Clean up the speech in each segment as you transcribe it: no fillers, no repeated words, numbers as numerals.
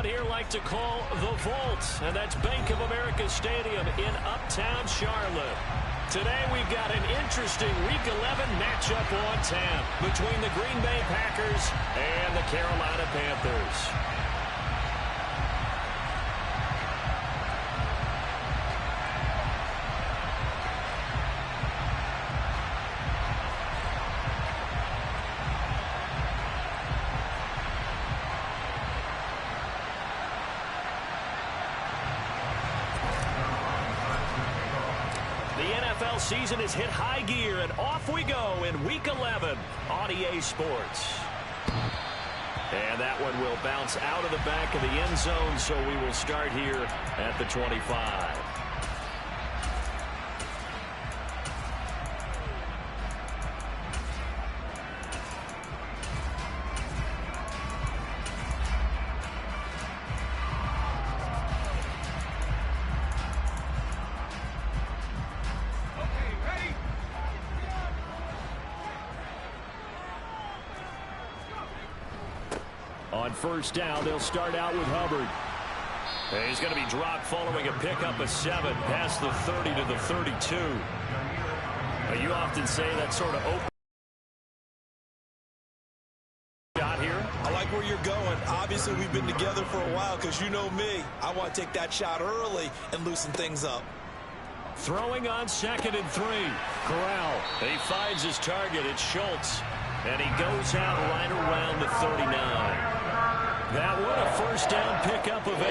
here like to call the Vault, and that's Bank of America Stadium in Uptown Charlotte. Today we've got an interesting Week 11 matchup on tap between the Green Bay Packers and the Carolina Panthers. Season has hit high gear, and off we go in Week 11 on EA Sports. And that one will bounce out of the back of the end zone, so we will start here at the 25. On first down, they'll start out with Hubbard. And he's going to be dropped following a pickup of 7 past the 30 to the 32. You often say that sort of open shot here. I like where you're going. Obviously, we've been together for a while because you know me. I want to take that shot early and loosen things up. Throwing on 2nd and 3. Corral. He finds his target. It's Schultz. And he goes out right around the 39. That one a first down pickup of 8.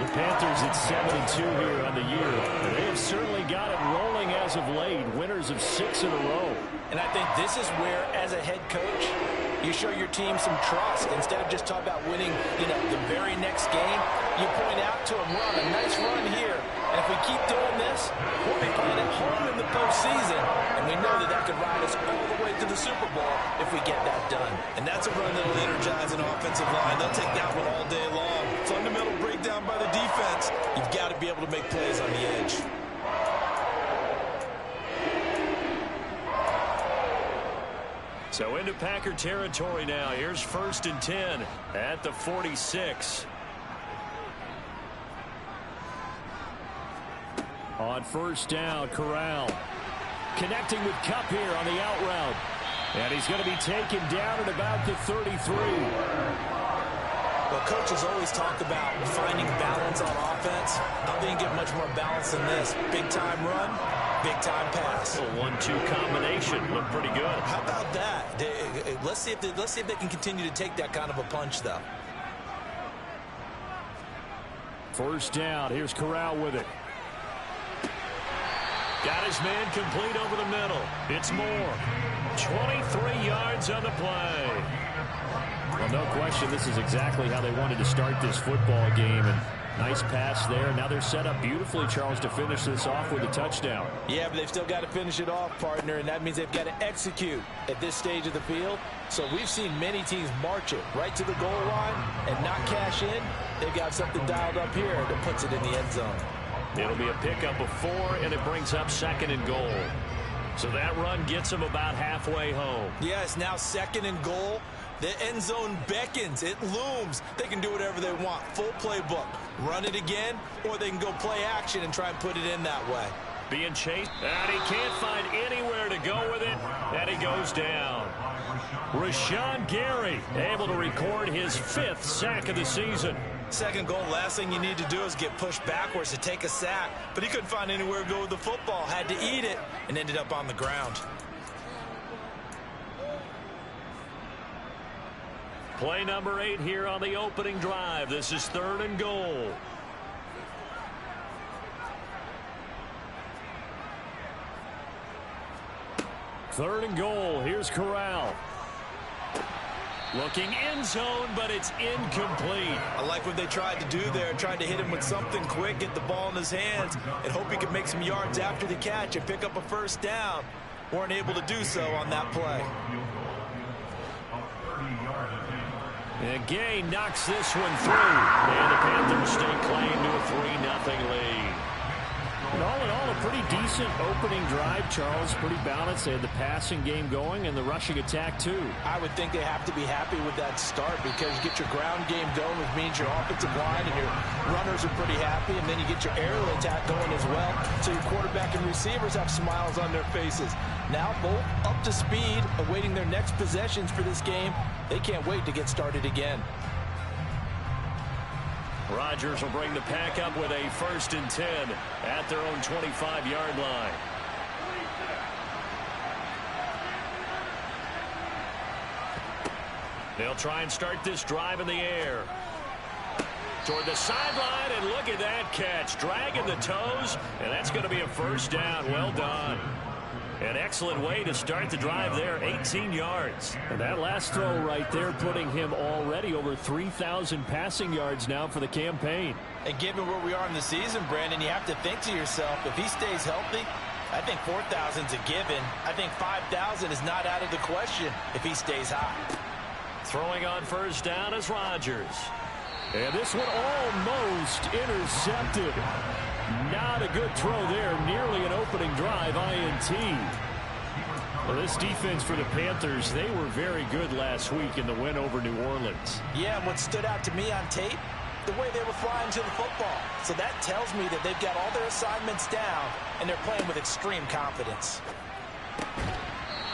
The Panthers at 7-2 here on the year. And they have certainly got it rolling as of late. Winners of 6 in a row. And I think this is where, as a head coach, you show your team some trust. Instead of just talking about winning, the very next game, you point out to them, we're on a nice run here. And if we keep doing this, we'll be playing at home in the postseason. And we know that that could ride us all the way to the Super Bowl if we get that done. And that's a run that will energize an offensive line. They'll take that one all day long. Fundamental breakdown by the defense. You've got to be able to make plays on the edge. So into Packer territory now. Here's 1st and 10 at the 46. On first down, Corral connecting with Kupp here on the out route. And he's going to be taken down at about the 33. Well, coaches always talk about finding balance on offense. I think you get much more balance than this. Big-time run, big-time pass. A 1-2 combination. Looked pretty good. How about that? Let's see if they can continue to take that kind of a punch, though. First down. Here's Corral with it. Got his man complete over the middle. It's Moore. 23 yards on the play. Well, no question, this is exactly how they wanted to start this football game. And nice pass there. Now they're set up beautifully, Charles, to finish this off with a touchdown. Yeah, but they've still got to finish it off, partner, and that means they've got to execute at this stage of the field. So we've seen many teams march it right to the goal line and not cash in. They've got something dialed up here that puts it in the end zone. It'll be a pickup of 4, and it brings up 2nd and goal. So that run gets them about halfway home. Yes, now 2nd and goal. The end zone beckons. It looms. They can do whatever they want. Full playbook. Run it again, or they can go play action and try and put it in that way. Being chased, and he can't find anywhere to go with it, and he goes down. Rashawn Gary able to record his 5th sack of the season. 2nd goal, last thing you need to do is get pushed backwards to take a sack. But he couldn't find anywhere to go with the football. Had to eat it and ended up on the ground. Play number 8 here on the opening drive. This is 3rd and goal. Third and goal. Here's Corral. Looking end zone, but it's incomplete. I like what they tried to do there. Tried to hit him with something quick, get the ball in his hands, and hope he could make some yards after the catch and pick up a first down. Weren't able to do so on that play. And Gay knocks this one through. And the Panthers stake claim to a 3-0 lead. And all in all, a pretty decent opening drive, Charles. Pretty balanced. They had the passing game going and the rushing attack, too. I would think they have to be happy with that start because you get your ground game going, which means your offensive line and your runners are pretty happy, and then you get your aerial attack going as well. So your quarterback and receivers have smiles on their faces. Now both up to speed, awaiting their next possessions for this game. They can't wait to get started again. Rodgers will bring the pack up with a 1st and 10 at their own 25-yard line. They'll try and start this drive in the air. Toward the sideline, and look at that catch. Dragging the toes, and that's going to be a 1st down. Well done. An excellent way to start the drive there, 18 yards. And that last throw right there putting him already over 3,000 passing yards now for the campaign. And given where we are in the season, Brandon, you have to think to yourself, if he stays healthy, I think 4,000 is a given. I think 5,000 is not out of the question if he stays high. Throwing on 1st down is Rodgers. And this one almost intercepted. Not a good throw there. Nearly an opening drive, INT. Well, this defense for the Panthers, they were very good last week in the win over New Orleans. Yeah, and what stood out to me on tape, the way they were flying to the football. So that tells me that they've got all their assignments down, and they're playing with extreme confidence.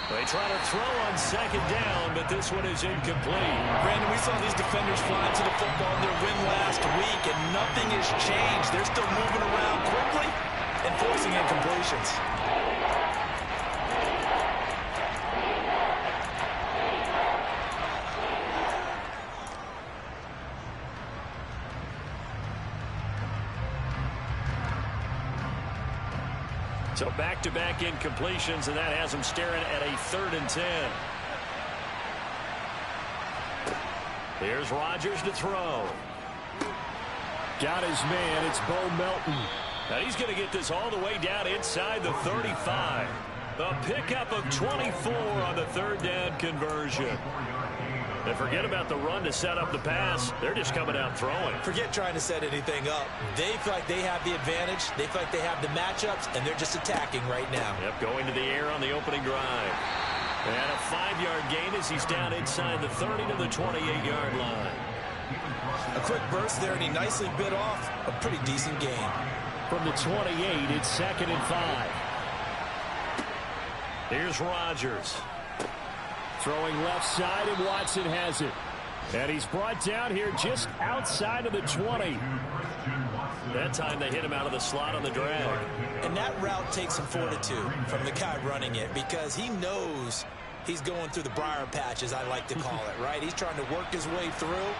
They try to throw on 2nd down, but this one is incomplete. Brandon, we saw these defenders flying to the football in their win last week, and nothing has changed. They're still moving around quickly and forcing incompletions. So back-to-back incompletions, and that has them staring at a 3rd and 10. Here's Rodgers to throw. Got his man. It's Bo Melton. Now he's going to get this all the way down inside the 35. A pickup of 24 on the 3rd down conversion. And forget about the run to set up the pass. They're just coming out throwing. Forget trying to set anything up. They feel like they have the advantage. They feel like they have the matchups, and they're just attacking right now. Yep, going to the air on the opening drive. And a 5-yard gain as he's down inside the 30 to the 28-yard line. A quick burst there, and he nicely bit off a pretty decent gain. From the 28, it's 2nd and 5. Here's Rodgers. Throwing left side, and Watson has it. And he's brought down here just outside of the 20. That time they hit him out of the slot on the drag. And that route takes some fortitude from the guy running it because he knows he's going through the briar patch, as I like to call it, right? He's trying to work his way through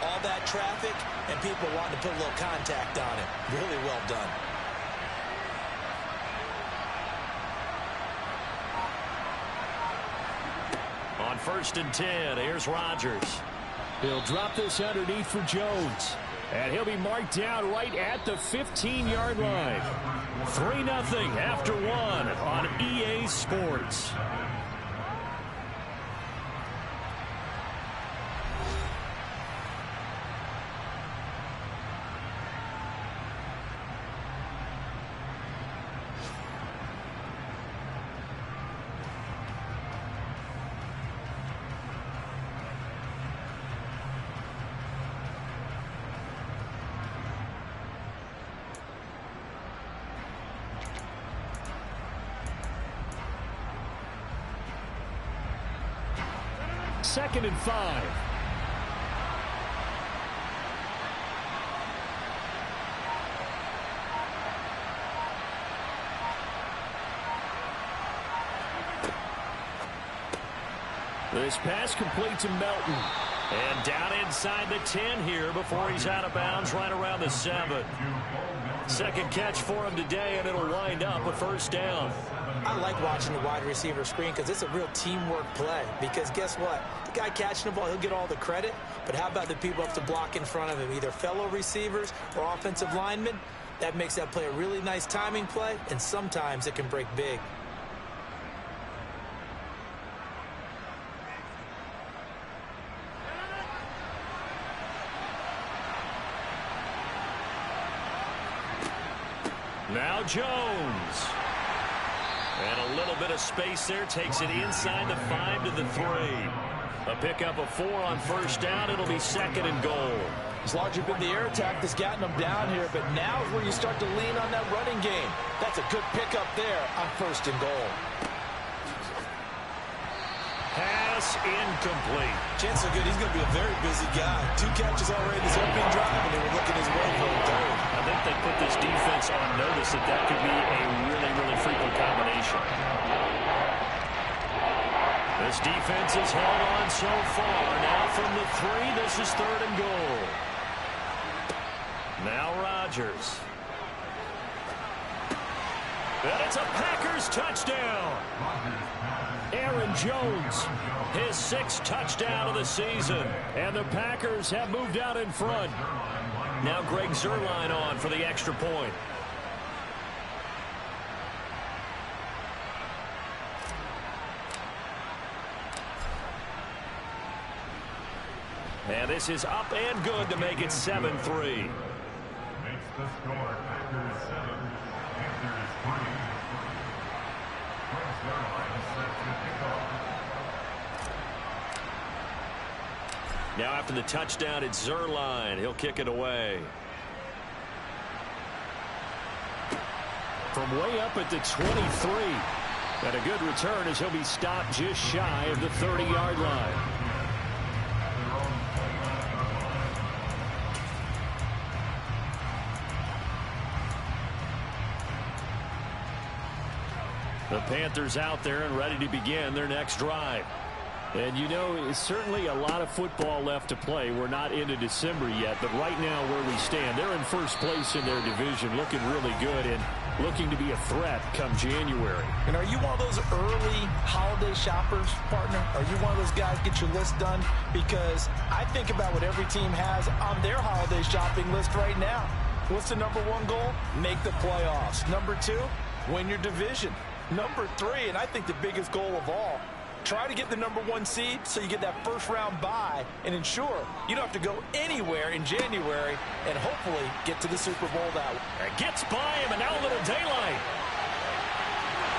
all that traffic and people wanting to put a little contact on it. Really well done. On 1st and 10, here's Rodgers. He'll drop this underneath for Jones. And he'll be marked down right at the 15-yard line. 3-0 after 1 on EA Sports. Second and 5. This pass complete to Melton. And down inside the 10 here before he's out of bounds right around the 7. Second catch for him today, and it'll wind up a 1st down. I like watching the wide receiver screen because it's a real teamwork play. Because guess what? The guy catching the ball, he'll get all the credit. But how about the people up to block in front of him, either fellow receivers or offensive linemen? That makes that play a really nice timing play, and sometimes it can break big. Now Jones. And a little bit of space there. Takes it inside the 5 to the 3. A pickup of 4 on first down. It'll be 2nd and goal. It's largely been the air attack that's gotten them down here, but now is where you start to lean on that running game. That's a good pickup there on 1st and goal. Pass incomplete. Chances are good he's going to be a very busy guy. 2 catches already this opening drive, and they were looking his way for a third. I think they put this defense on notice that could be a really, really frequent combination. This defense has held on so far. Now from the 3, this is 3rd and goal. Now Rodgers. And it's a Packers touchdown. Aaron Jones, his 6th touchdown of the season. And the Packers have moved out in front. Now Greg Zuerlein on for the extra point. And this is up and good to make it 7-3. Makes the score Packers 7, Panthers 3. Now after the touchdown, it's Zuerlein. He'll kick it away. From way up at the 23. And a good return as he'll be stopped just shy of the 30-yard line. The Panthers out there and ready to begin their next drive. And you know, it's certainly a lot of football left to play. We're not into December yet, but right now where we stand, they're in first place in their division, looking really good and looking to be a threat come January. And are you one of those early holiday shoppers, partner? Are you one of those guys get your list done? Because I think about what every team has on their holiday shopping list right now. What's the number 1 goal? Make the playoffs. Number 2, win your division. Number 3, and I think the biggest goal of all, try to get the number 1 seed so you get that first-round bye and ensure you don't have to go anywhere in January and hopefully get to the Super Bowl that way. It gets by him, and now a little daylight.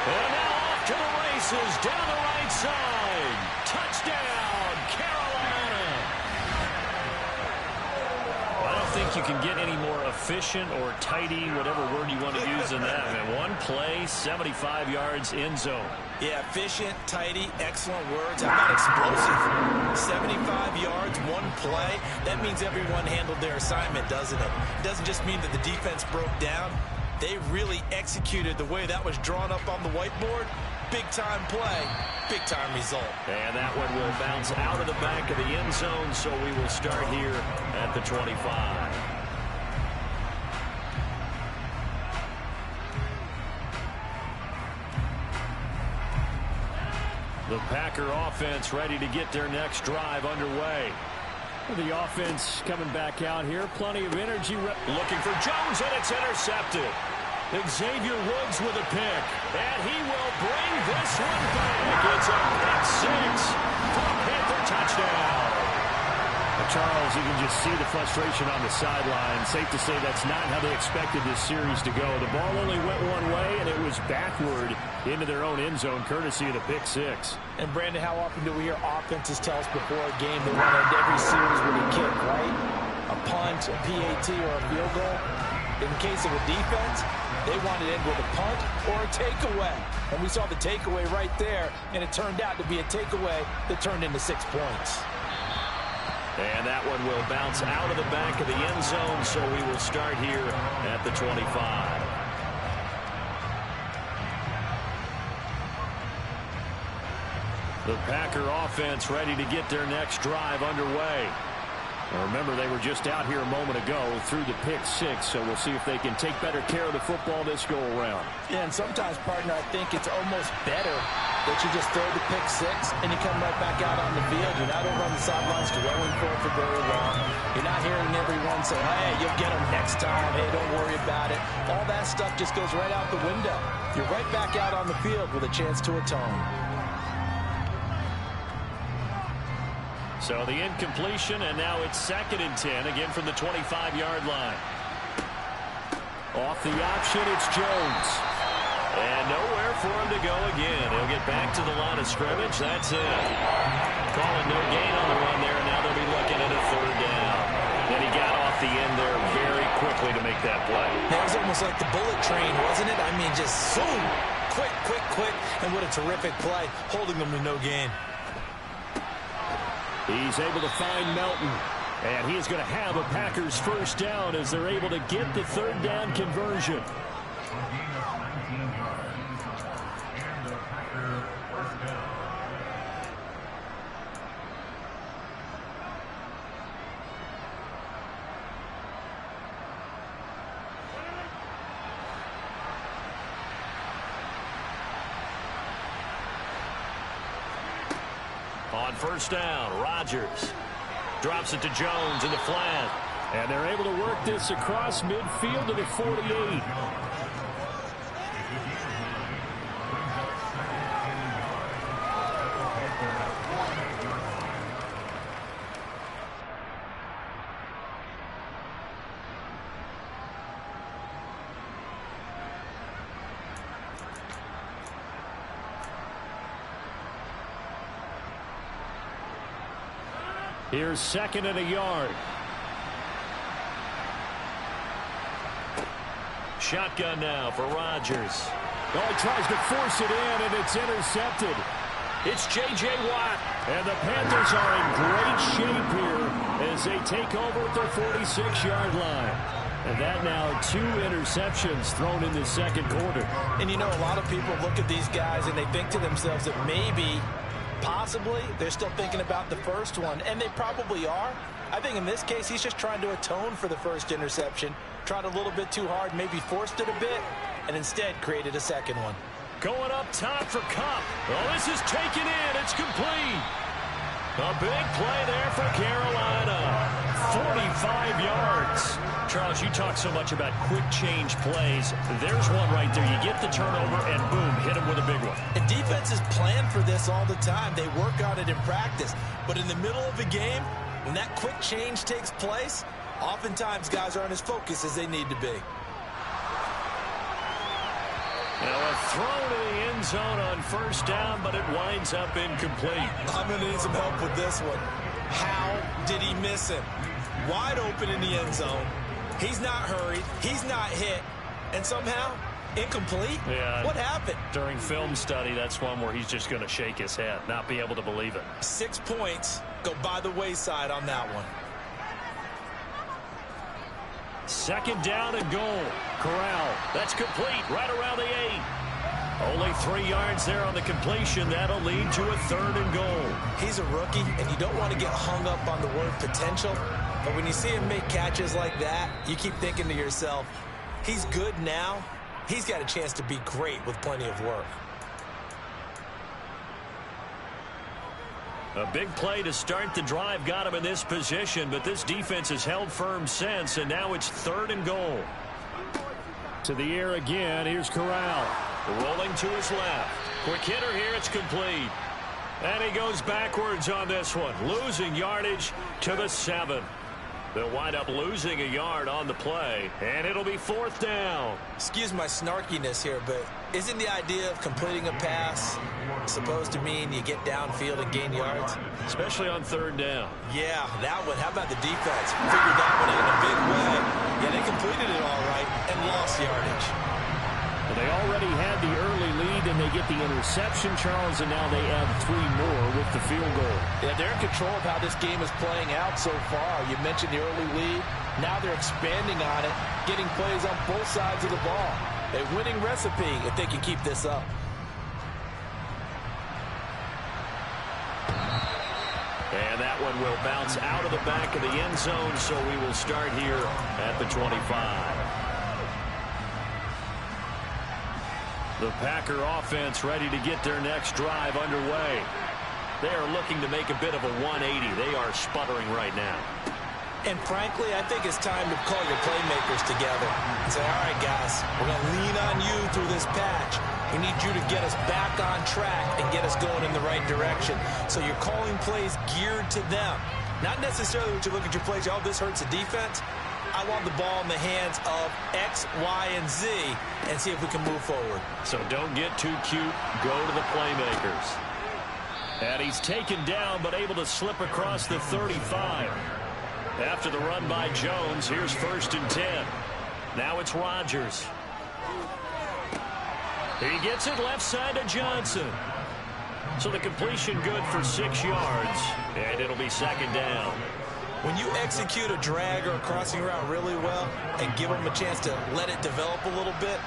And now off to the races down the right side. Touchdown, Carolina. I don't think you can get any more efficient or tidy, whatever word you want to use in that. Man, 1 play, 75 yards, end zone. Yeah, efficient, tidy, excellent words. How about explosive? 75 yards, 1 play. That means everyone handled their assignment, doesn't it? It doesn't just mean that the defense broke down. They really executed the way that was drawn up on the whiteboard. Big-time play, big-time result. And that one will bounce out of the back of the end zone, so we will start here at the 25. The Packer offense ready to get their next drive underway. The offense coming back out here. Plenty of energy. Looking for Jones, and it's intercepted. Xavier Woods with a pick. And he will bring this one back. It's a pick 6 for a Panther touchdown. Charles, you can just see the frustration on the sideline. Safe to say that's not how they expected this series to go. The ball only went one way, and it was backward into their own end zone, courtesy of the pick 6. And, Brandon, how often do we hear offenses tell us before a game they want to end every series with a kick, right? A punt, a PAT, or a field goal. In the case of a defense, they want to end with a punt or a takeaway. And we saw the takeaway right there, and it turned out to be a takeaway that turned into 6 points. And that one will bounce out of the back of the end zone, so we will start here at the 25. The Packer offense ready to get their next drive underway. Remember, they were just out here a moment ago through the pick 6, so we'll see if they can take better care of the football this go-around. Yeah, and sometimes, partner, I think it's almost better that you just throw the pick 6 and you come right back out on the field. You're not over on the sidelines dwelling for it for very long. You're not hearing everyone say, hey, you'll get them next time. Hey, don't worry about it. All that stuff just goes right out the window. You're right back out on the field with a chance to atone. So the incompletion, and now it's 2nd and 10, again from the 25-yard line. Off the option, it's Jones. And nowhere for him to go again. He'll get back to the line of scrimmage. That's it. Calling no gain on the run there, and now they'll be looking at a third down. And he got off the end there very quickly to make that play. That was almost like the bullet train, wasn't it? I mean, just zoom. Quick, quick, quick. And what a terrific play, holding them to no gain. He's able to find Melton. And he's going to have a Packers first down as they're able to get the third down conversion. On first down, Rodgers drops it to Jones in the flat. And they're able to work this across midfield to the 48. Here's second and a yard. Shotgun now for Rodgers. Oh, he tries to force it in, and it's intercepted. It's J.J. Watt. And the Panthers are in great shape here as they take over at their 46-yard line. And that now 2 interceptions thrown in the second quarter. And you know, a lot of people look at these guys and they think to themselves that maybe, possibly, they're still thinking about the first one, and they probably are. I think in this case, he's just trying to atone for the first interception, tried a little bit too hard, maybe forced it a bit, and instead created a second one. Going up top for Kupp. Oh, this is taken in. It's complete. A big play there for Carolina. 45 yards. Charles, you talk so much about quick change plays. There's one right there. You get the turnover, and boom, hit him with a big one. And defenses plan for this all the time. They work on it in practice. But in the middle of the game, when that quick change takes place, oftentimes guys aren't as focused as they need to be. Now a throw to the end zone on first down, but it winds up incomplete. I'm going to need some help with this one. How did he miss him? Wide open in the end zone. He's not hurried. He's not hit. And somehow, incomplete? Yeah. What happened? During film study, that's one where he's just going to shake his head, not be able to believe it. 6 points go by the wayside on that one. Second down and goal. Corral. That's complete right around the 8. Only 3 yards there on the completion. That'll lead to a third and goal. He's a rookie, and you don't want to get hung up on the word potential. But when you see him make catches like that, you keep thinking to yourself, he's good now. He's got a chance to be great with plenty of work. A big play to start the drive got him in this position, but this defense has held firm since, and now it's third and goal. To the air again, here's Corral. Rolling to his left. Quick hitter here, it's complete. And he goes backwards on this one, losing yardage to the 7. They'll wind up losing a yard on the play, and it'll be fourth down. Excuse my snarkiness here, but isn't the idea of completing a pass supposed to mean you get downfield and gain yards? Especially on third down. Yeah, that one. How about the defense? Figured that one out in a big way. Yeah, they completed it all right and lost yardage. Well, they already had the early lead, and they get the interception, Charles, and now they add 3 more with the field goal. Yeah, they're in control of how this game is playing out so far. You mentioned the early lead. Now they're expanding on it, getting plays on both sides of the ball. A winning recipe if they can keep this up. And that one will bounce out of the back of the end zone, so we will start here at the 25. The Packer offense ready to get their next drive underway. They are looking to make a bit of a 180. They are sputtering right now. And frankly, I think it's time to call your playmakers together and say, all right, guys, we're going to lean on you through this patch. We need you to get us back on track and get us going in the right direction. So you're calling plays geared to them. Not necessarily what you look at your plays, oh, this hurts the defense. I want the ball in the hands of X, Y, and Z and see if we can move forward. So don't get too cute. Go to the playmakers. And he's taken down but able to slip across the 35. After the run by Jones, here's 1st and 10. Now it's Rodgers. He gets it left side to Johnson. So the completion good for 6 yards, and it'll be 2nd down. When you execute a drag or a crossing route really well and give them a chance to let it develop a little bit,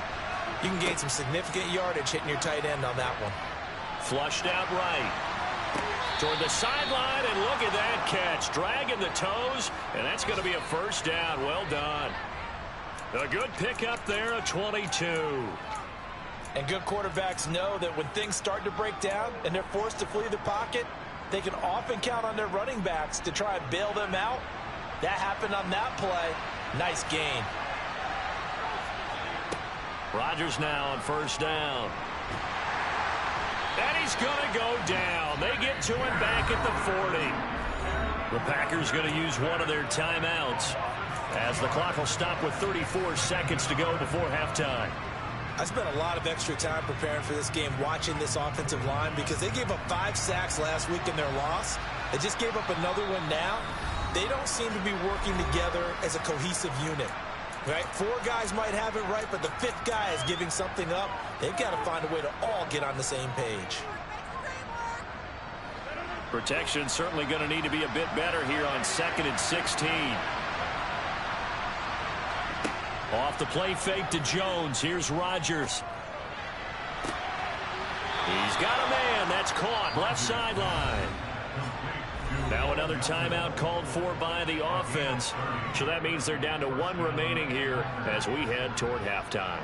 you can gain some significant yardage hitting your tight end on that one. Flushed out right. Toward the sideline, and look at that catch. Dragging the toes, and that's going to be a 1st down. Well done. A good pickup there, a 22. And good quarterbacks know that when things start to break down and they're forced to flee the pocket, they can often count on their running backs to try and bail them out. That happened on that play. Nice gain. Rodgers now on 1st down. And he's going to go down. They get to him back at the 40. The Packers going to use one of their timeouts as the clock will stop with 34 seconds to go before halftime. I spent a lot of extra time preparing for this game watching this offensive line because they gave up 5 sacks last week in their loss. They just gave up another one now. They don't seem to be working together as a cohesive unit. Right? 4 guys might have it right, but the 5th guy is giving something up. They've got to find a way to all get on the same page. Protection certainly going to need to be a bit better here on 2nd and 16. Off the play fake to Jones. Here's Rodgers. He's got a man. That's caught. Left sideline. Now another timeout called for by the offense. So that means they're down to 1 remaining here as we head toward halftime.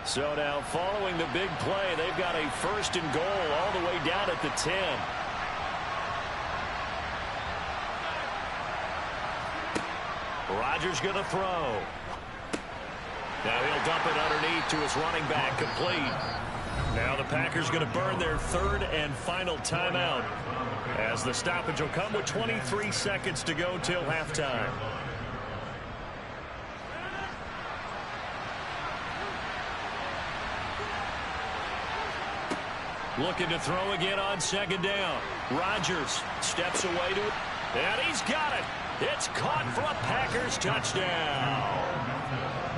So now following the big play, they've got a 1st and goal all the way down at the 10. Rodgers going to throw. Now he'll dump it underneath to his running back, complete. Now the Packers going to burn their 3rd and final timeout as the stoppage will come with 23 seconds to go till halftime. Looking to throw again on 2nd down. Rodgers steps away to it, and he's got it. It's caught for a Packers touchdown.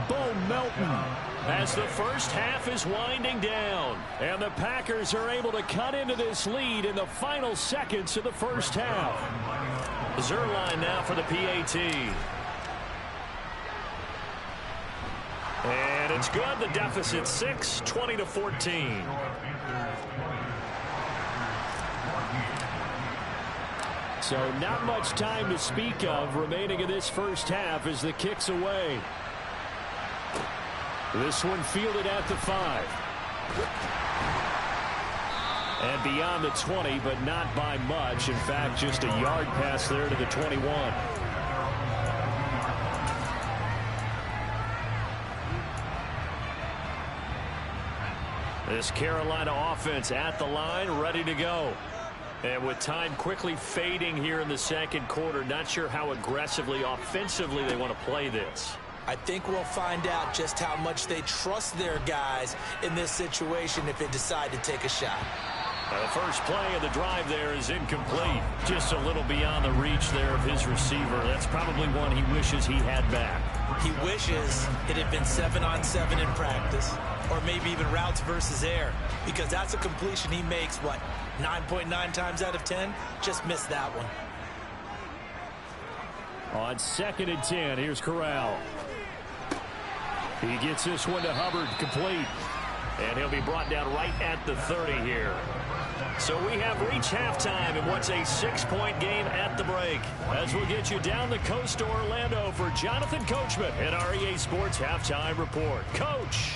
Bo Melton as the first half is winding down, and the Packers are able to cut into this lead in the final seconds of the first half. Zerline now for the PAT. And it's good. The deficit 6, 20-14. So not much time to speak of remaining in this first half as the kick's away. This one fielded at the 5. And beyond the 20, but not by much. In fact, just a yard pass there to the 21. This Carolina offense at the line, ready to go. And with time quickly fading here in the 2nd quarter, not sure how aggressively, offensively they want to play this. I think we'll find out just how much they trust their guys in this situation if they decide to take a shot. The first play of the drive there is incomplete. Just a little beyond the reach there of his receiver. That's probably one he wishes he had back. He wishes it had been 7-on-7 in practice, or maybe even routes versus air, because that's a completion he makes, what, 9.9 times out of 10? Just missed that one. On 2nd and 10, here's Corral. He gets this one to Hubbard, complete. And he'll be brought down right at the 30 here. So we have reached halftime in what's a 6-point game at the break. As we'll get you down the coast to Orlando for Jonathan Coachman at our EA Sports Halftime Report. Coach.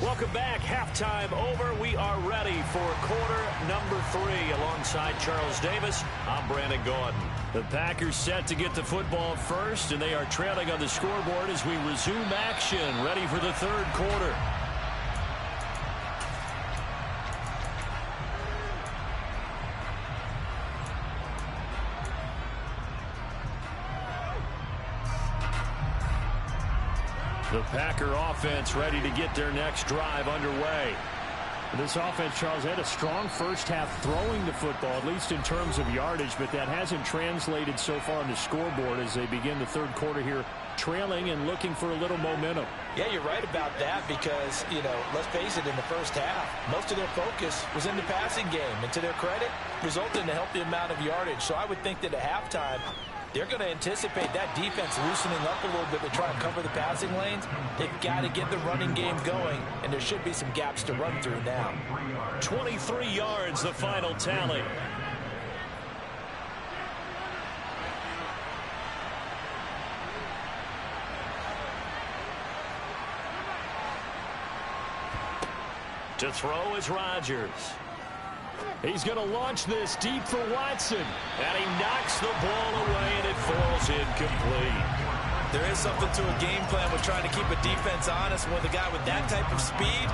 Welcome back. Halftime over. We are ready for quarter number 3. Alongside Charles Davis, I'm Brandon Gaudin. The Packers set to get the football first, and they are trailing on the scoreboard as we resume action, ready for the third quarter. The Packer offense ready to get their next drive underway. This offense, Charles, had a strong first half throwing the football, at least in terms of yardage, but that hasn't translated so far on the scoreboard as they begin the third quarter here, trailing and looking for a little momentum. Yeah, you're right about that because, let's face it, in the first half, most of their focus was in the passing game. And to their credit, resulted in a healthy amount of yardage. So I would think that at halftime, they're going to anticipate that defense loosening up a little bit to try and cover the passing lanes. They've got to get the running game going, and there should be some gaps to run through now. 23 yards, the final tally. To throw is Rodgers. He's going to launch this deep for Watson. And he knocks the ball away, and it falls incomplete. There is something to a game plan with trying to keep a defense honest. With a guy with that type of speed,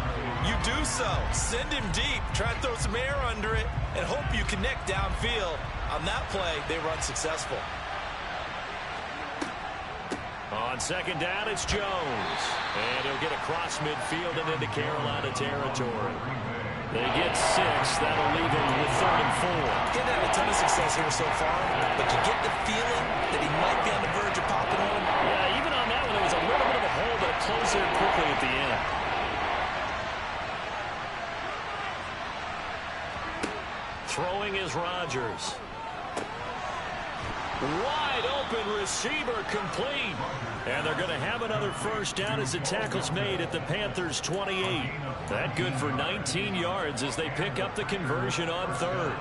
you do so. Send him deep. Try and throw some air under it and hope you connect downfield. On that play, they run successful. On second down, it's Jones. And he'll get across midfield and into Carolina territory. They get 6. That'll leave him with 3rd and 4. He's had a ton of success here so far, but you get the feeling that he might be on the verge of popping one. Yeah, even on that one, there was a little bit of a hole, but it closed there quickly at the end. Throwing is Rodgers. Wide open receiver complete. And they're going to have another first down as the tackle's made at the Panthers' 28. That good for 19 yards as they pick up the conversion on 3rd.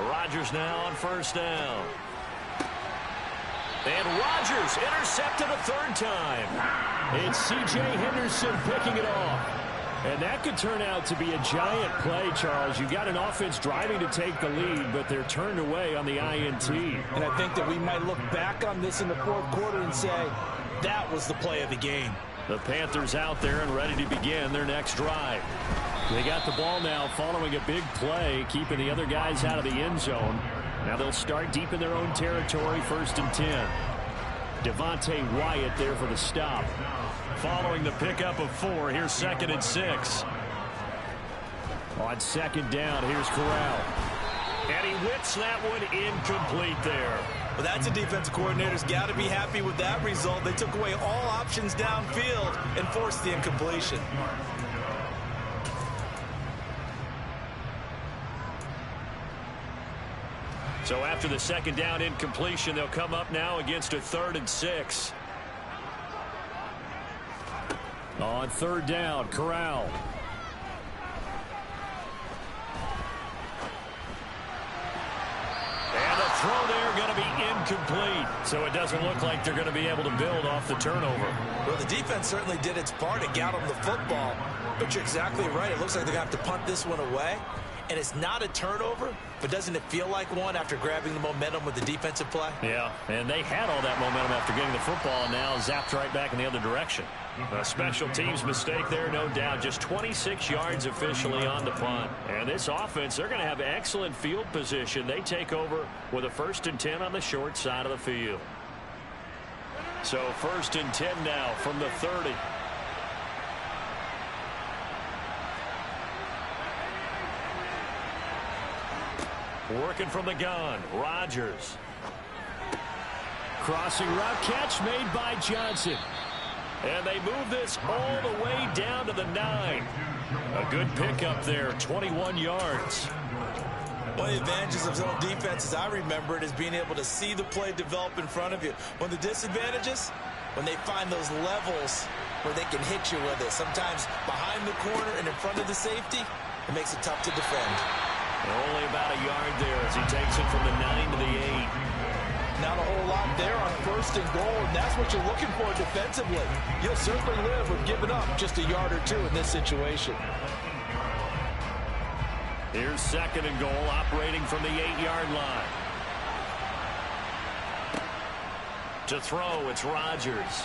Rodgers now on first down. And Rodgers intercepted a 3rd time. It's C.J. Henderson picking it off. And that could turn out to be a giant play, Charles. You've got an offense driving to take the lead, but they're turned away on the INT. And I think that we might look back on this in the fourth quarter and say, that was the play of the game. The Panthers out there and ready to begin their next drive. They got the ball now following a big play, keeping the other guys out of the end zone. Now they'll start deep in their own territory, 1st and 10. Devontae Wyatt there for the stop. Following the pickup of 4, here's 2nd and 6. On second down, here's Corral. And he whips that one incomplete there. Well, that's a defensive coordinator's got to be happy with that result. They took away all options downfield and forced the incompletion. So after the second down incompletion, they'll come up now against a 3rd and 6. On 3rd down, Corral. And the throw there going to be incomplete. So it doesn't look like they're going to be able to build off the turnover. Well, the defense certainly did its part. It got them the football. But you're exactly right. It looks like they're going to have to punt this one away. And it's not a turnover, but doesn't it feel like one after grabbing the momentum with the defensive play? Yeah, and they had all that momentum after getting the football, and now zapped right back in the other direction. A special teams mistake there, no doubt. Just 26 yards officially on the punt. And this offense, they're going to have excellent field position. They take over with a 1st and 10 on the short side of the field. So 1st and 10 now from the 30. Working from the gun, Rodgers. Crossing route catch made by Johnson. And they move this all the way down to the 9. A good pickup there, 21 yards. One of the advantages of zone defense, as I remember it, is being able to see the play develop in front of you. One of the disadvantages, when they find those levels where they can hit you with it, sometimes behind the corner and in front of the safety, it makes it tough to defend. Only about a yard there as he takes it from the 9 to the 8. Not a whole lot there on 1st first and goal, and that's what you're looking for defensively. You'll certainly live with giving up just a yard or two in this situation. Here's second and goal, operating from the 8-yard line. To throw, it's Rodgers.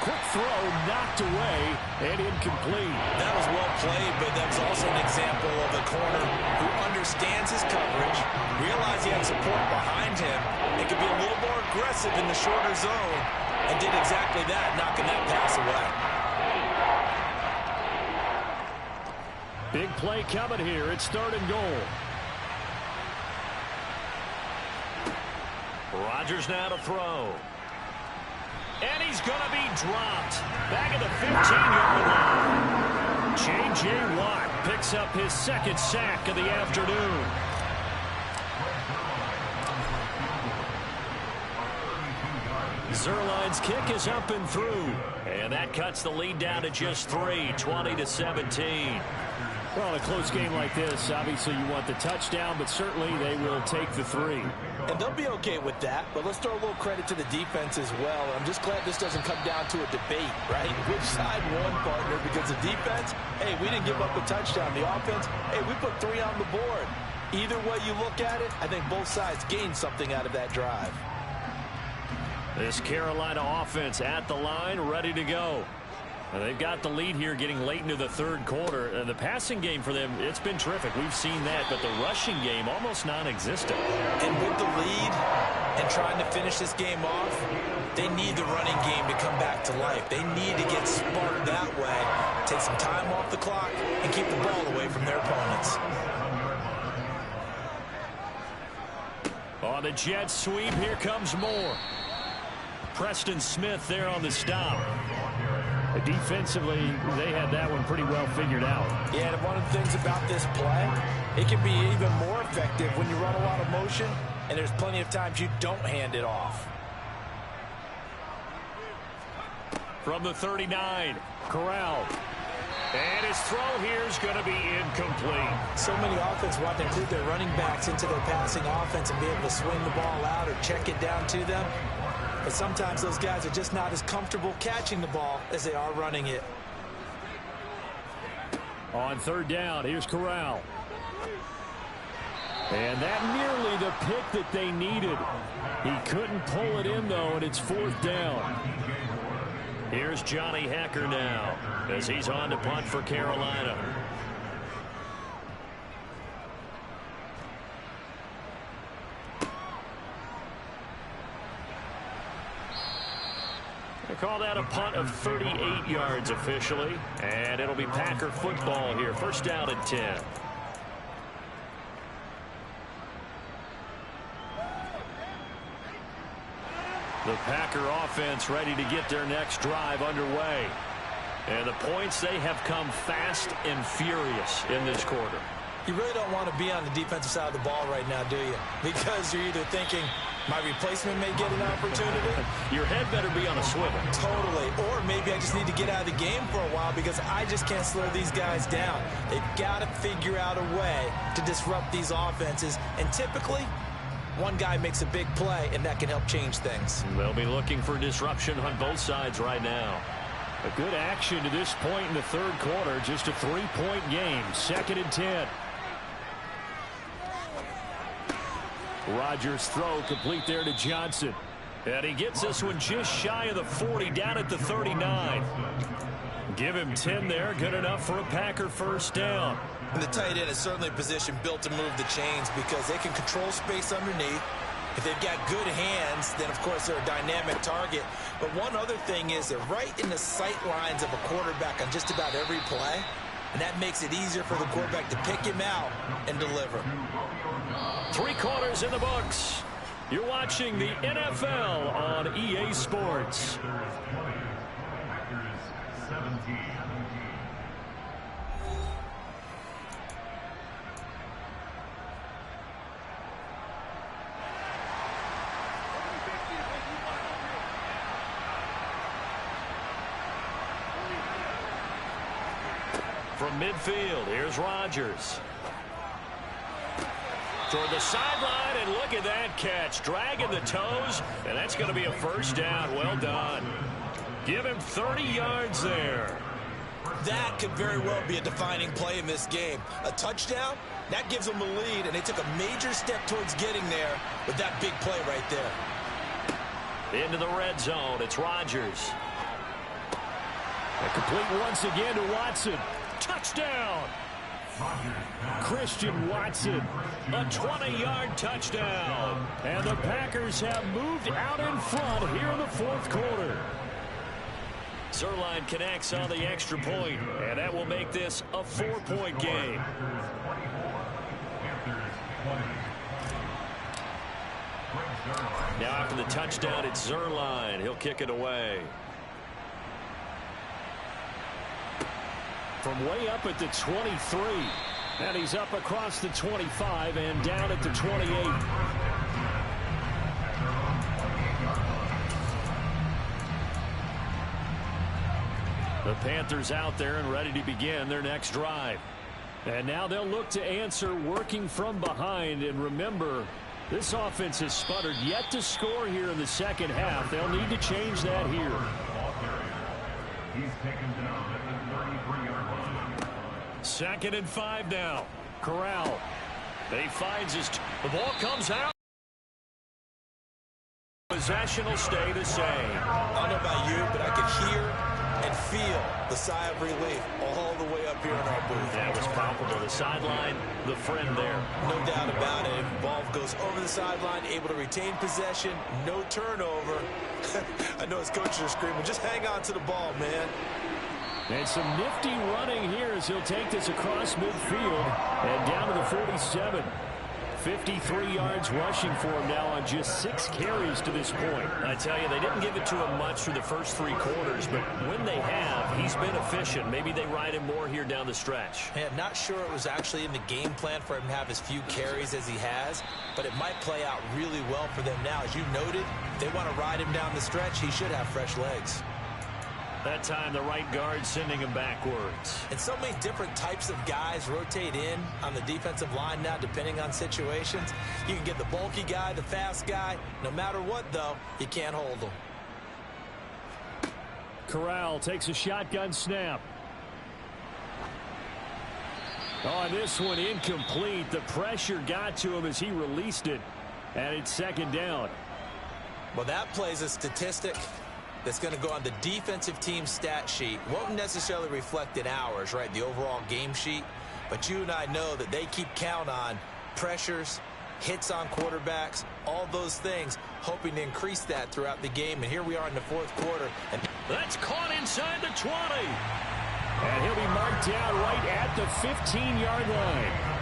Quick throw, knocked away, and incomplete. That was well played, but that was also an example of a corner who understands his coverage, realized he had support behind him, and could be a little more aggressive in the shorter zone, and did exactly that, knocking that pass away. Big play coming here. It's third and goal. Rodgers now to throw. And he's going to be dropped. Back at the 15-yard line. J.J. Watt picks up his second sack of the afternoon. Zerline's kick is up and through. And that cuts the lead down to just 3, 20-17. Well, in a close game like this, obviously you want the touchdown, but certainly they will take the 3. And they'll be okay with that, but let's throw a little credit to the defense as well. I'm just glad this doesn't come down to a debate, right? Which side won, partner? Because the defense, hey, we didn't give up a touchdown. The offense, hey, we put 3 on the board. Either way you look at it, I think both sides gained something out of that drive. This Carolina offense at the line, ready to go. And they've got the lead here getting late into the third quarter. And the passing game for them, it's been terrific. We've seen that, but the rushing game almost non-existent. And with the lead and trying to finish this game off, they need the running game to come back to life. They need to get sparked that way, take some time off the clock, and keep the ball away from their opponents. On the jet sweep, here comes more. Preston Smith there on the stop. Defensively, they had that one pretty well figured out. Yeah, and one of the things about this play, it can be even more effective when you run a lot of motion, and there's plenty of times you don't hand it off. From the 39, Corral. And his throw here is going to be incomplete. So many offenses want to include their running backs into their passing offense and be able to swing the ball out or check it down to them. But sometimes those guys are just not as comfortable catching the ball as they are running it. On third down, here's Corral. And that nearly the pick that they needed. He couldn't pull it in, though, and it's fourth down. Here's Johnny Hacker now as he's on to punt for Carolina. They call that a punt of 38 yards officially, and it'll be Packer football here. First down and 10. The Packer offense ready to get their next drive underway. And the points, they have come fast and furious in this quarter. You really don't want to be on the defensive side of the ball right now, do you? Because you're either thinking, my replacement may get an opportunity. Your head better be on a swivel. Totally. Or maybe I just need to get out of the game for a while because I just can't slow these guys down. They've got to figure out a way to disrupt these offenses. And typically, one guy makes a big play, and that can help change things. They'll be looking for disruption on both sides right now. A good action to this point in the third quarter. Just a 3-point game. Second and 10. Rodgers' throw complete there to Johnson. And he gets this one just shy of the 40, down at the 39. Give him 10 there. Good enough for a Packer first down. And the tight end is certainly a position built to move the chains because they can control space underneath. If they've got good hands, then, of course, they're a dynamic target. But one other thing is they're right in the sight lines of a quarterback on just about every play. And that makes it easier for the quarterback to pick him out and deliver. 3 quarters in the books. You're watching the NFL on EA Sports. From midfield, here's Rodgers. Toward the sideline, and And look at that catch, dragging the toes, and that's going to be a first down. Well done. Give him 30 yards there. That could very well be a defining play in this game. A touchdown, that gives them a lead, and they took a major step towards getting there with that big play right there. Into the red zone, it's Rodgers. And complete once again to Watson. Touchdown! Christian Watson, a 20-yard touchdown. And the Packers have moved out in front here in the fourth quarter. Zuerlein connects on the extra point, and that will make this a 4-point game. Now after the touchdown, it's Zuerlein. He'll kick it away. From way up at the 23. And he's up across the 25 and down at the 28. The Panthers out there and ready to begin their next drive. And now they'll look to answer working from behind. And remember, this offense has sputtered yet to score here in the second half. They'll need to change that here. He's taken down at the 33-yard line. 2nd and 5 now. Corral. He finds his... The ball comes out. Possession will stay the same. I don't know about you, but I could hear and feel the sigh of relief all the way up here in our booth. That was palpable. The sideline, the friend there. No doubt about it. If the ball goes over the sideline, able to retain possession, no turnover. I know his coaches are screaming, just hang on to the ball, man. And some nifty running here as he'll take this across midfield and down to the 47. 53 yards rushing for him now on just 6 carries to this point. I tell you, they didn't give it to him much through the first 3 quarters, but when they have, he's been efficient. Maybe they ride him more here down the stretch. Hey, I'm not sure it was actually in the game plan for him to have as few carries as he has, but it might play out really well for them now. As you noted, if they want to ride him down the stretch, he should have fresh legs. That time, the right guard sending him backwards. And so many different types of guys rotate in on the defensive line now, depending on situations. You can get the bulky guy, the fast guy. No matter what, though, you can't hold them. Corral takes a shotgun snap. On this one, incomplete. The pressure got to him as he released it, and it's 2nd down. Well, that plays a statistic that's going to go on the defensive team stat sheet. Won't necessarily reflect in ours, right, the overall game sheet. But you and I know that they keep count on pressures, hits on quarterbacks, all those things, hoping to increase that throughout the game. And here we are in the fourth quarter. And that's caught inside the 20. And he'll be marked down right at the 15-yard line.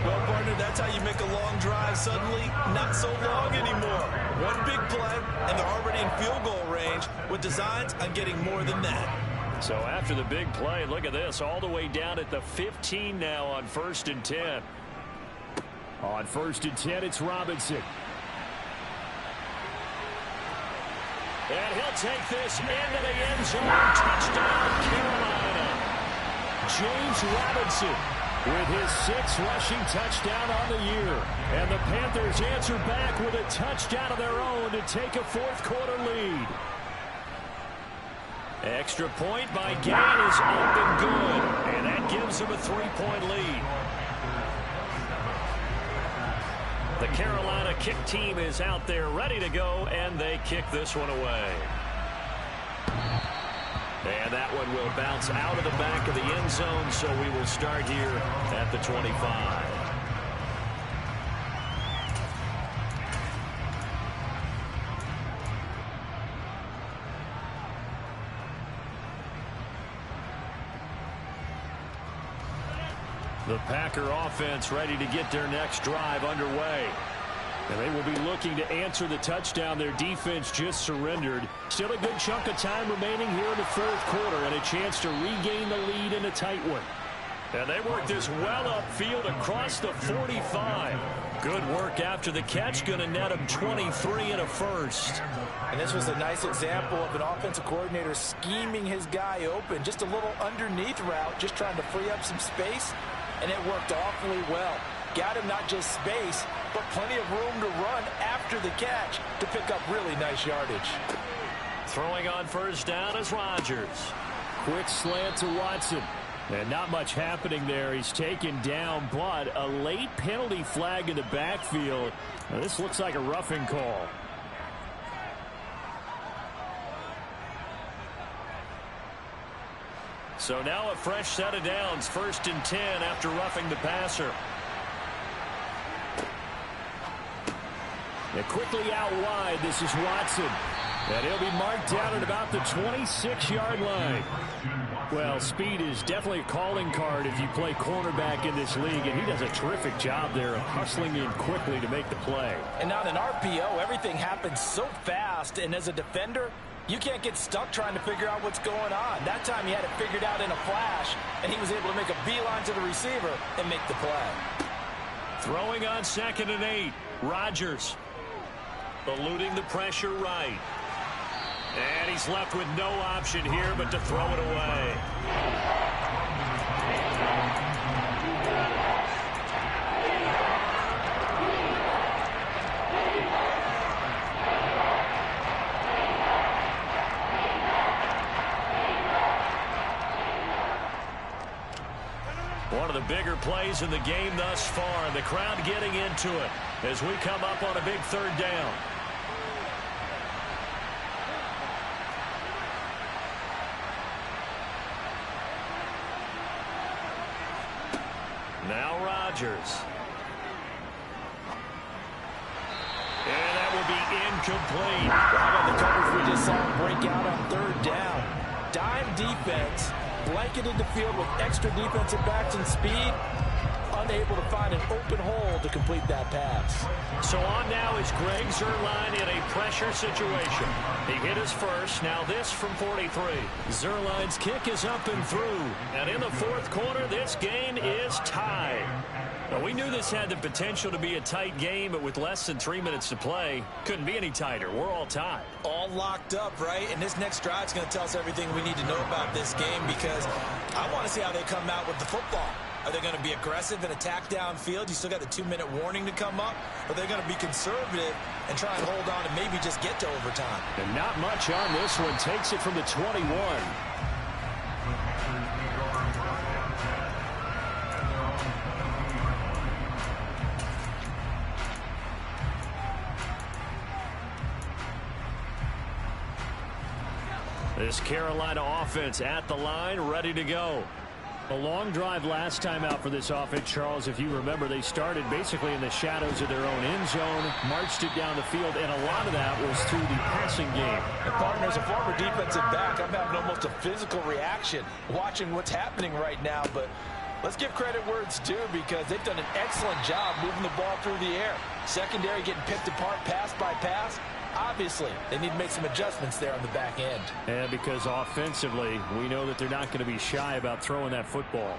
Well, partner, that's how you make a long drive suddenly not so long anymore. One big play, and they're already in field goal range with designs on getting more than that. So after the big play, look at this, all the way down at the 15 now on 1st and 10. On 1st and 10, it's Robinson. And he'll take this into the end zone. Touchdown, Carolina. James Robinson with his 6th rushing touchdown on the year. And the Panthers answer back with a touchdown of their own to take a fourth quarter lead. Extra point by Gain is up and good. And that gives them a 3-point lead. The Carolina kick team is out there ready to go, and they kick this one away. And that one will bounce out of the back of the end zone, so we will start here at the 25. The Packer offense ready to get their next drive underway. And they will be looking to answer the touchdown their defense just surrendered. Still a good chunk of time remaining here in the fourth quarter and a chance to regain the lead in a tight one. And they work this well upfield across the 45. Good work after the catch. Going to net him 23 and a first. And this was a nice example of an offensive coordinator scheming his guy open. Just a little underneath route, just trying to free up some space. And it worked awfully well. Got him not just space, but plenty of room to run after the catch to pick up really nice yardage. Throwing on first down is Rodgers. Quick slant to Watson. And not much happening there. He's taken down, but a late penalty flag in the backfield. Now, this looks like a roughing call. So now a fresh set of downs. 1st and 10 after roughing the passer. And quickly out wide, this is Watson. And he'll be marked down at about the 26-yard line. Well, speed is definitely a calling card if you play cornerback in this league, and he does a terrific job there of hustling in quickly to make the play. And on an RPO, everything happens so fast, and as a defender, you can't get stuck trying to figure out what's going on. That time he had it figured out in a flash, and he was able to make a beeline to the receiver and make the play. Throwing on 2nd and 8. Rodgers eluding the pressure right. And he's left with no option here but to throw it away. One of the bigger plays in the game thus far, and the crowd getting into it as we come up on a big 3rd down. Now Rodgers. And that will be incomplete. How about the coverage we just saw him break out on 3rd down? Dime defense, blanketed the field with extra defensive backs and speed, unable to find an open hole to complete that pass. So on now is Greg Zuerlein in a pressure situation. He hit his first, now this from 43. Zuerlein's kick is up and through. And in the 4th quarter, this game is tied. Now, we knew this had the potential to be a tight game, but with less than 3 minutes to play, couldn't be any tighter. We're all tied. All locked up, right? And this next drive is going to tell us everything we need to know about this game, because I want to see how they come out with the football. Are they going to be aggressive and attack downfield? You still got the 2-minute warning to come up. Or are they going to be conservative and try and hold on and maybe just get to overtime? And not much on this one. Takes it from the 21. This Carolina offense at the line, ready to go. A long drive last time out for this offense, Charles. If you remember, they started basically in the shadows of their own end zone, marched it down the field, and a lot of that was through the passing game. And partner, as a former defensive back, I'm having almost a physical reaction watching what's happening right now. But let's give credit where it's due, because they've done an excellent job moving the ball through the air. Secondary getting picked apart pass by pass. Obviously, they need to make some adjustments there on the back end. And because offensively, we know that they're not going to be shy about throwing that football.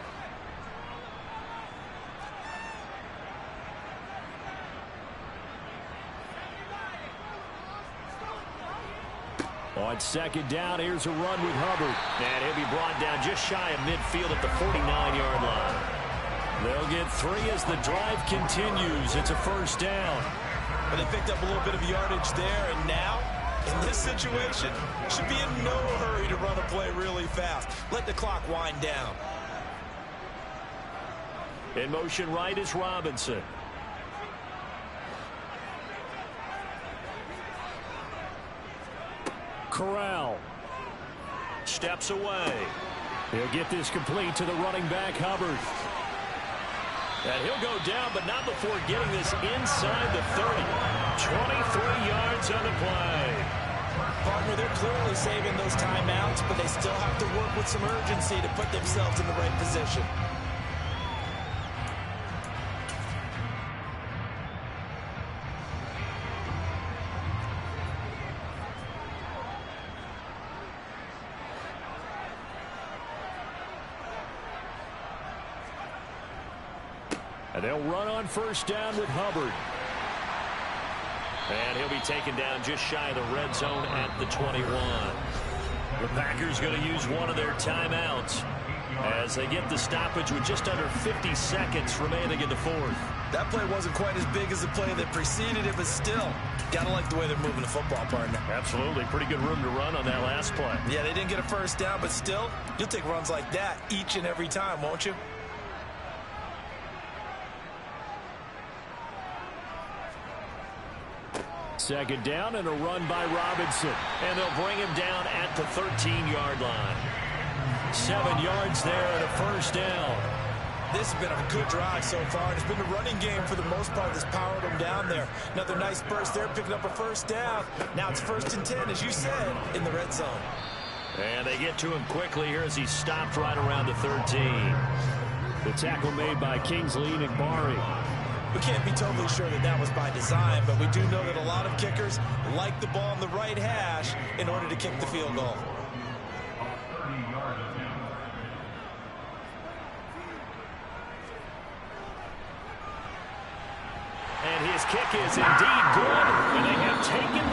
On 2nd down, here's a run with Hubbard. And he'll be brought down just shy of midfield at the 49-yard line. They'll get 3 as the drive continues. It's a 1st down. But they picked up a little bit of yardage there, and now, in this situation, should be in no hurry to run a play really fast. Let the clock wind down. In motion right is Robinson. Corral Steps away. He'll get this complete to the running back, Hubbard. And he'll go down, but not before getting this inside the 30. 23 yards on the play. Partner, they're clearly saving those timeouts, but they still have to work with some urgency to put themselves in the right position. And they'll run on 1st down with Hubbard. And he'll be taken down just shy of the red zone at the 21. The Packers going to use one of their timeouts. as they get the stoppage with just under 50 seconds remaining in the fourth. That play wasn't quite as big as the play that preceded it, but still, gotta like the way they're moving the football, partner. Absolutely. Pretty good room to run on that last play. Yeah, they didn't get a first down, but still, you'll take runs like that each and every time, won't you? Second down and a run by Robinson. And they'll bring him down at the 13-yard line. 7 yards there and a first down. This has been a good drive so far. It's been the running game for the most part that's powered them down there. Another nice burst there, picking up a first down. Now it's 1st and 10, as you said, in the red zone. And they get to him quickly here as he stopped right around the 13. The tackle made by Kingsley Enagbari. We can't be totally sure that that was by design, but we do know that a lot of kickers like the ball on the right hash in order to kick the field goal. And his kick is indeed good, and they have taken the